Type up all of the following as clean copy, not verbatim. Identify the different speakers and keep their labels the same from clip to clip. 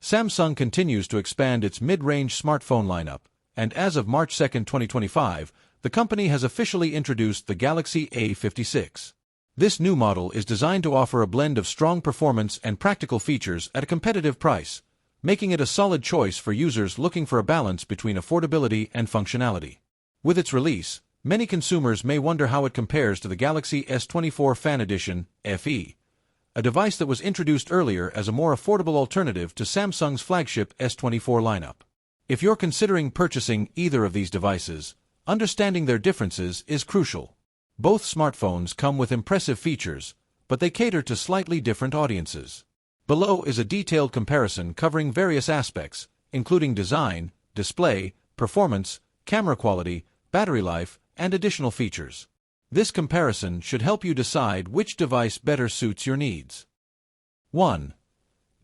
Speaker 1: Samsung continues to expand its mid-range smartphone lineup, and as of March 2, 2025, the company has officially introduced the Galaxy A56. This new model is designed to offer a blend of strong performance and practical features at a competitive price, making it a solid choice for users looking for a balance between affordability and functionality. With its release, many consumers may wonder how it compares to the Galaxy S24 Fe, a device that was introduced earlier as a more affordable alternative to Samsung's flagship S24 lineup. If you're considering purchasing either of these devices, understanding their differences is crucial. Both smartphones come with impressive features, but they cater to slightly different audiences. Below is a detailed comparison covering various aspects, including design, display, performance, camera quality, battery life, and additional features. This comparison should help you decide which device better suits your needs. 1.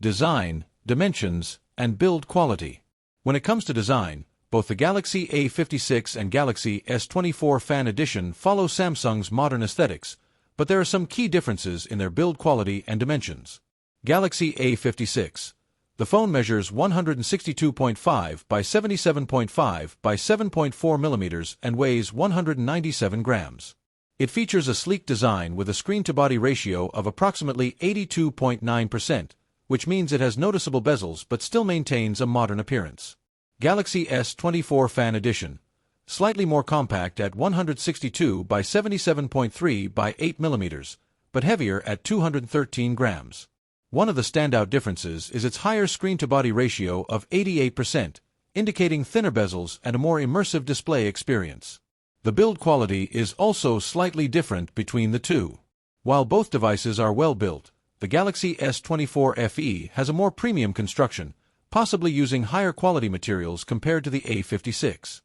Speaker 1: Design, dimensions, and build quality. When it comes to design, both the Galaxy A56 and Galaxy S24 Fe follow Samsung's modern aesthetics, but there are some key differences in their build quality and dimensions. Galaxy A56. The phone measures 162.5 by 77.5 by 7.4 mm and weighs 197 grams. It features a sleek design with a screen-to-body ratio of approximately 82.9%, which means it has noticeable bezels but still maintains a modern appearance. Galaxy S24 Fe, slightly more compact at 162 by 77.3 by 8 mm, but heavier at 213 grams. One of the standout differences is its higher screen-to-body ratio of 88%, indicating thinner bezels and a more immersive display experience. The build quality is also slightly different between the two. While both devices are well built, the Galaxy S24 Fe has a more premium construction, possibly using higher quality materials compared to the A56.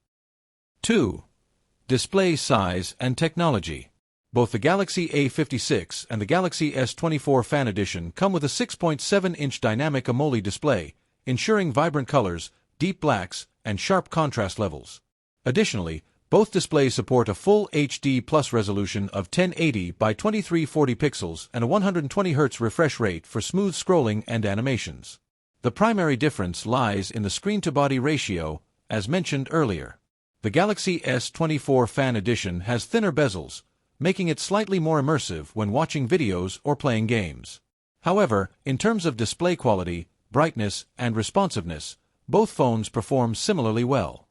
Speaker 1: 2. Display size and technology. Both the Galaxy A56 and the Galaxy S24 Fe come with a 6.7-inch dynamic AMOLED display, ensuring vibrant colors, deep blacks, and sharp contrast levels. Additionally, both displays support a full HD Plus resolution of 1080 by 2340 pixels and a 120 Hz refresh rate for smooth scrolling and animations. The primary difference lies in the screen-to-body ratio, as mentioned earlier. The Galaxy S24 Fe has thinner bezels, making it slightly more immersive when watching videos or playing games. However, in terms of display quality, brightness, and responsiveness, both phones perform similarly well.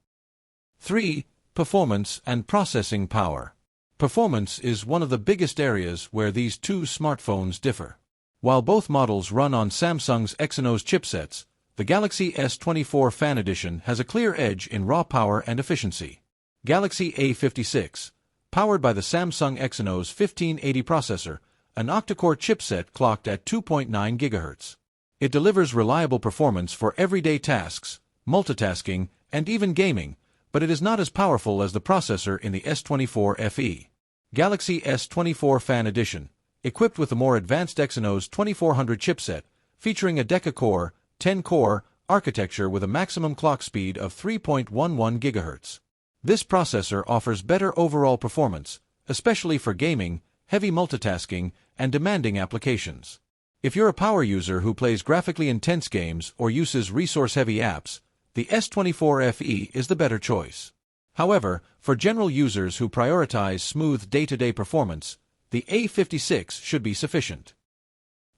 Speaker 1: 3. Performance and processing power. Performance is one of the biggest areas where these two smartphones differ. While both models run on Samsung's Exynos chipsets, the Galaxy S24 Fe has a clear edge in raw power and efficiency. Galaxy A56, powered by the Samsung Exynos 1580 processor, an octa-core chipset clocked at 2.9 GHz. It delivers reliable performance for everyday tasks, multitasking, and even gaming, but it is not as powerful as the processor in the S24 Fe. Galaxy S24 Fe, equipped with the more advanced Exynos 2400 chipset, featuring a deca-core, 10-core architecture with a maximum clock speed of 3.11 GHz. This processor offers better overall performance, especially for gaming, heavy multitasking, and demanding applications. If you're a power user who plays graphically intense games or uses resource-heavy apps, the S24 Fe is the better choice. However, for general users who prioritize smooth day-to-day performance, the A56 should be sufficient.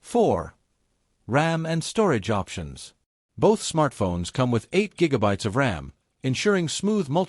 Speaker 1: 4. RAM and storage options. Both smartphones come with 8 GB of RAM, ensuring smooth multitasking